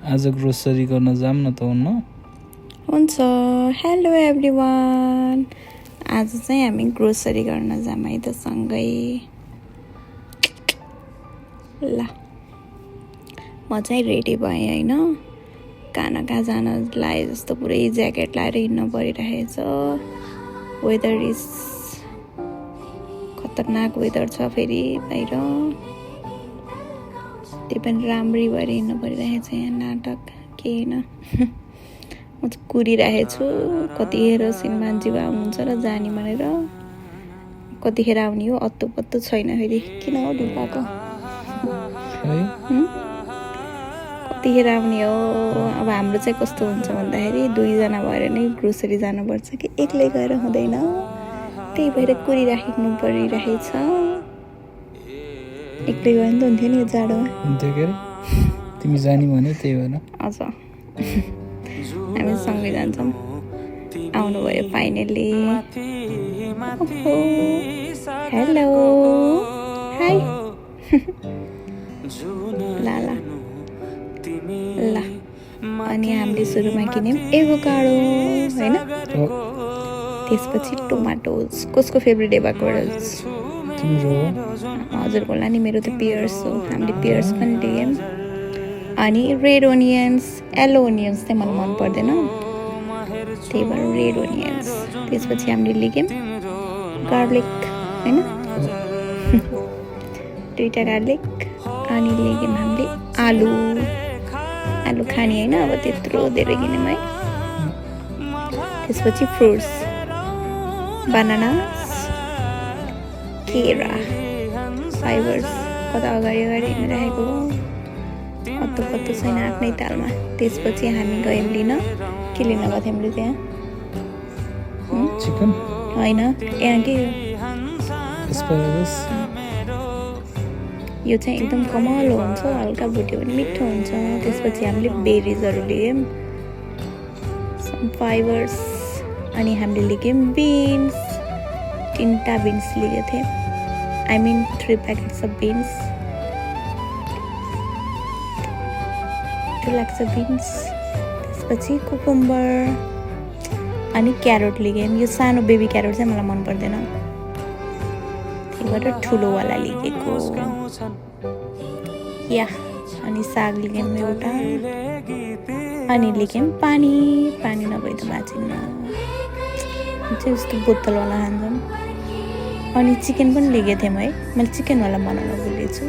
आज ग्रोसरी गर्न जाम न त हुन्न हुन्छ। हेलो एभ्रिवान, आज चाहिँ हामी ग्रोसरी गर्न जाम है त सँगै। ल म चाहिँ रेडी भएँ होइन, कहाँ जान लाए जस्तो पुरै ज्याकेट लाएर हिँड्नु परिरहेछ। वेदर इज खतरनाक वेदर छ फेरि बाहिर, त्यही पनि राम्ररी भएर हिँड्नु परिरहेछ। यहाँ नाटक के होइन म चाहिँ कुरिरहेछु। कतिखेर सिनेमा जीव आउनुहुन्छ र जाने भनेर, कतिखेर आउने हो अत्तो पत्तो छैन। फेरि किन हो ढुकाएको, कतिखेर आउने हो। अब हाम्रो चाहिँ कस्तो हुन्छ भन्दाखेरि 2 जना भएर नै ग्रोसरी जानुपर्छ कि एक्लै गएर हुँदैन, त्यही भएर कुरिराख्नु परिरहेछ। एक्लै गयो भने त हुन्थ्यो नि यो जाडोमा, हुन्थ्यो के अरे तिमी जाने भने त्यही भएर हजुर हामी सँगै जान्छौँ। आउनुभयो फाइनल्ली। हेलो हाई ल अनि हामीले सुरुमा किन्यौँ एभोकाडो होइन, त्यसपछि टोमाटोज। कसको फेभरेट एभोकाडोज? हजुरको होला नि, मेरो त पियर्स हो। हामीले पियर्स पनि लियौँ। अनि रेड ओनियन्स, येलो ओनियन्स चाहिँ मलाई मन पर्दैन, त्यही भएर रेड ओनियन्स। त्यसपछि हामीले लियौँ गार्लिक होइन, 2टा गार्लिक। अनि लियौँ हामीले आलु खाने होइन, अब त्यत्रो धेरै किन्यौँ है। त्यसपछि फ्रुट्स, बनानास, केरा, फाइबर्स। कता अगाडि हिँडिरहेको पत्तो छैन आफ्नै तालमा। त्यसपछि हामी गयौँ लिन। के लिन गएको थियौँ हामीले त्यहाँ? चिकन होइन, यहाँ के यो चाहिँ एकदम कमलो हुन्छ, हल्का भुट्यो भने मिठो हुन्छ। त्यसपछि हामीले बेरिजहरू लियौँ, फाइबर्स। अनि हामीले लियौँ बिन्स, 3टा बिन्स लिएको थिएँ, 3 प्याकेट्स अफ बिन्स। लाग्छ बिन्स। त्यसपछि कुकुम्बर अनि क्यारोट लियौँ। यो सानो बेबी क्यारोट चाहिँ मलाई मन पर्दैन, त्यही भएर ठुलोवाला लिएको या। अनि साग लियौँ एउटा, अनि लियौँ पानी नभए त बाँचिन्न, चाहिँ यस्तो बोतलवाला खान्छौँ। अनि चिकन पनि लिएको थियौँ है, मैले चिकनवाला बनाउन भुलेछु।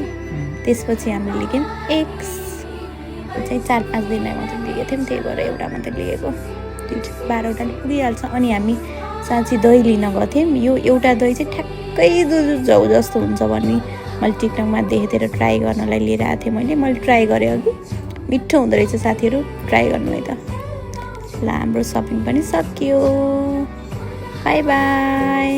त्यसपछि हामीले लियौँ एग्स, चाहिँ 4-5 दिन मात्रै लिएको थियौँ, त्यही भएर एउटा मात्रै लिएको। 12वटाले पुगिहाल्छ। अनि हामी साँच्ची दही लिन गएको थियौँ। यो एउटा दही चाहिँ ठ्याक्कै जाउ जस्तो हुन्छ भन्ने मैले टिकटकमा देखेको थिएँ र ट्राई गर्नलाई लिएर आएको थिएँ मैले ट्राई गरेँ अघि, मिठो हुँदो रहेछ। साथीहरू ट्राई गर्नु है त। ल हाम्रो सपिङ पनि सकियो, बाई बाई।